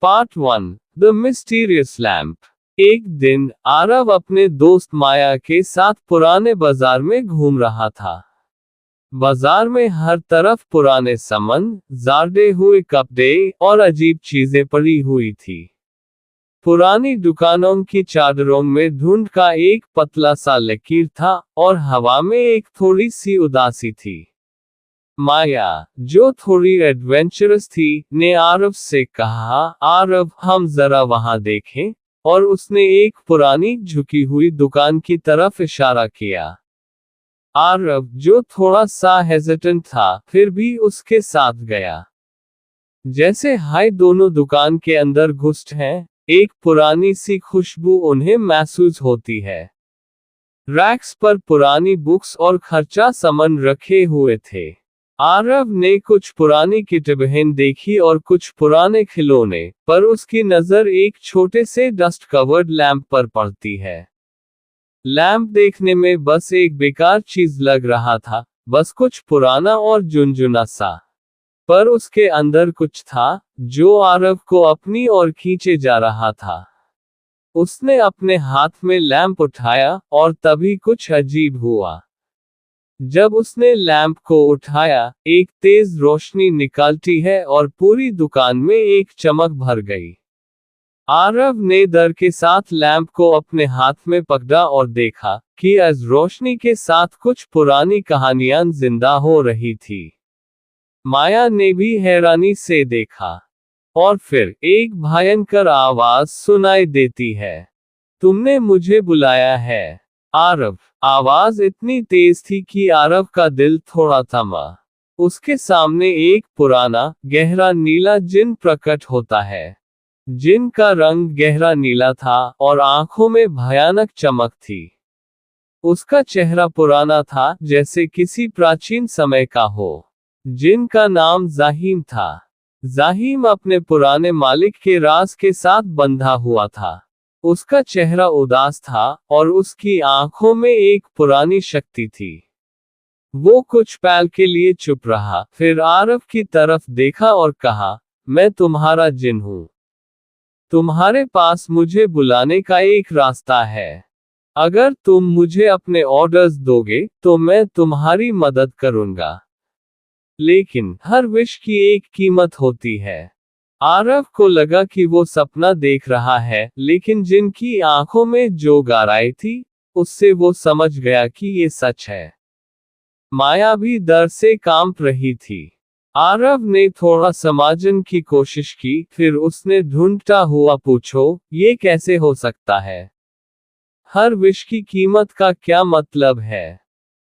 Part 1 the mysterious lamp. एक दिन आरव अपने दोस्त माया के साथ पुराने बाजार में घूम रहा था। बाजार में हर तरफ पुराने सामान, जार्डे हुए कपड़े और अजीब चीजें पड़ी हुई थी। पुरानी दुकानों की चादरों में धुंध का एक पतला सा लकीर था और हवा में एक थोड़ी सी उदासी थी। माया, जो थोड़ी एडवेंचरस थी, ने आरव से कहा, आरव हम जरा वहां देखें, और उसने एक पुरानी झुकी हुई दुकान की तरफ इशारा किया। आरव, जो थोड़ा सा हेजिटेंट था, फिर भी उसके साथ गया। जैसे हाय दोनों दुकान के अंदर घुसते हैं, एक पुरानी सी खुशबू उन्हें महसूस होती है। रैक्स पर पुरानी बुक्स और खर्चा सामान रखे हुए थे। आरव ने कुछ पुरानी किताबें देखी और कुछ पुराने खिलौने, पर उसकी नजर एक छोटे से डस्ट कवर्ड लैंप पर पड़ती है। लैंप देखने में बस एक बेकार चीज लग रहा था, बस कुछ पुराना और झुनझुना सा। पर उसके अंदर कुछ था, जो आरव को अपनी ओर खींचे जा रहा था। उसने अपने हाथ में लैंप उठाया, और तभी कुछ अजीब हुआ। जब उसने लैंप को उठाया, एक तेज रोशनी निकलती है और पूरी दुकान में एक चमक भर गई। आरव ने डर के साथ लैंप को अपने हाथ में पकड़ा और देखा कि इस रोशनी के साथ कुछ पुरानी कहानियां जिंदा हो रही थी। माया ने भी हैरानी से देखा, और फिर एक भयंकर आवाज सुनाई देती है, तुमने मुझे बुलाया है। आरव। आवाज इतनी तेज थी कि आरव का दिल थोड़ा थमा। उसके सामने एक पुराना, गहरा नीला जिन प्रकट होता है। जिन का रंग गहरा नीला था और आंखों में भयानक चमक थी। उसका चेहरा पुराना था, जैसे किसी प्राचीन समय का हो। जिन का नाम जाहिम था। जाहिम अपने पुराने मालिक के राज के साथ बंधा हुआ था। उसका चेहरा उदास था, और उसकी आंखों में एक पुरानी शक्ति थी। वो कुछ पल के लिए चुप रहा, फिर आरव की तरफ देखा और कहा, मैं तुम्हारा जिन हूं। तुम्हारे पास मुझे बुलाने का एक रास्ता है। अगर तुम मुझे अपने ऑर्डर्स दोगे, तो मैं तुम्हारी मदद करूंगा। लेकिन हर विश की एक कीमत होती है। आरव को लगा कि वो सपना देख रहा है, लेकिन जिनकी आंखों में जो गहराई थी, उससे वो समझ गया कि ये सच है। माया भी डर से कांप रही थी। आरव ने थोड़ा समझने की कोशिश की, फिर उसने ढूंढता हुआ पूछो, ये कैसे हो सकता है? हर विश की कीमत का क्या मतलब है?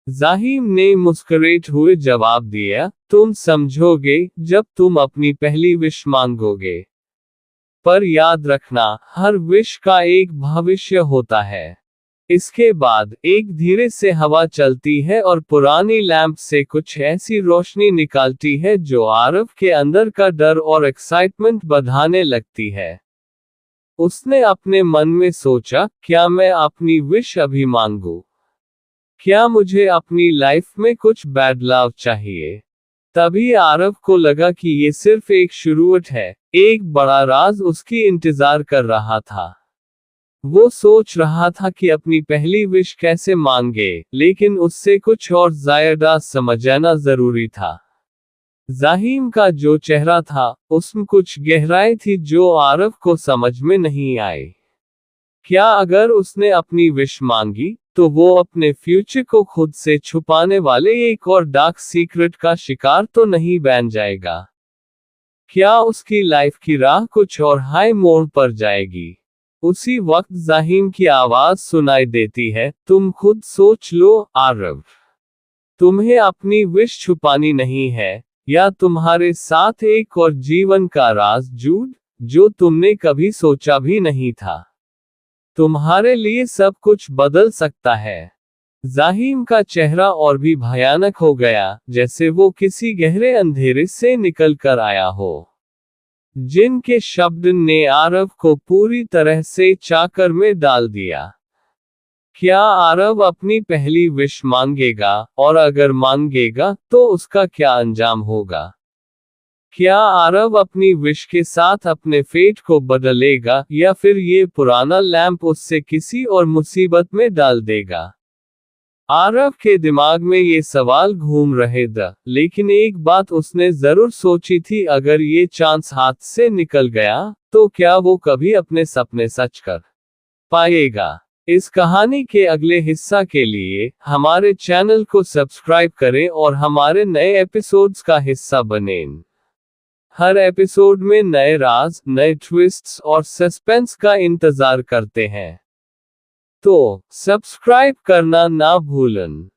जाहिम ने मुस्कुराते हुए जवाब दिया, तुम समझोगे जब तुम अपनी पहली विश मांगोगे। पर याद रखना, हर विश का एक भविष्य होता है। इसके बाद एक धीरे से हवा चलती है और पुरानी लैंप से कुछ ऐसी रोशनी निकलती है जो आरव के अंदर का डर और एक्साइटमेंट बढ़ाने लगती है। उसने अपने मन में सोचा, क्या मैं अपनी विश अभी मांगू? क्या मुझे अपनी लाइफ में कुछ बदलाव चाहिए? तभी आरव को लगा कि ये सिर्फ एक शुरुआत है, एक बड़ा राज उसकी इंतजार कर रहा था। वो सोच रहा था कि अपनी पहली विश कैसे मांगे, लेकिन उससे कुछ और ज्यादा समझना जरूरी था। जाहिम का जो चेहरा था, उसमें कुछ गहराई थी जो आरव को समझ में नहीं आई। क्या अगर उसने अपनी विश मांगी, तो वो अपने फ्यूचर को खुद से छुपाने वाले एक और डार्क सीक्रेट का शिकार तो नहीं बन जाएगा? क्या उसकी लाइफ की राह कुछ और हाई मोड़ पर जाएगी? उसी वक्त जाहिम की आवाज सुनाई देती है, तुम खुद सोच लो, आरव। तुम्हें अपनी विश छुपानी नहीं है, या तुम्हारे साथ एक और जीवन का राज जुड़, जो तुमने कभी सोचा भी नहीं था। तुम्हारे लिए सब कुछ बदल सकता है। जाहिम का चेहरा और भी भयानक हो गया, जैसे वो किसी गहरे अंधेरे से निकल कर आया हो। जिनके शब्द ने आरव को पूरी तरह से चाकर में डाल दिया। क्या आरव अपनी पहली विश मांगेगा, और अगर मांगेगा, तो उसका क्या अंजाम होगा? क्या आरव अपनी विश के साथ अपने फेट को बदलेगा या फिर ये पुराना लैंप उससे किसी और मुसीबत में डाल देगा? आरव के दिमाग में ये सवाल घूम रहे थे, लेकिन एक बात उसने जरूर सोची थी, अगर ये चांस हाथ से निकल गया तो क्या वो कभी अपने सपने सच कर पाएगा? इस कहानी के अगले हिस्सा के लिए हमारे चैनल को सब्सक्राइब करें और हमारे नए एपिसोड्स का हिस्सा बनें। हर एपिसोड में नए राज, नए ट्विस्ट्स और सस्पेंस का इंतजार करते हैं, तो सब्सक्राइब करना ना भूलें।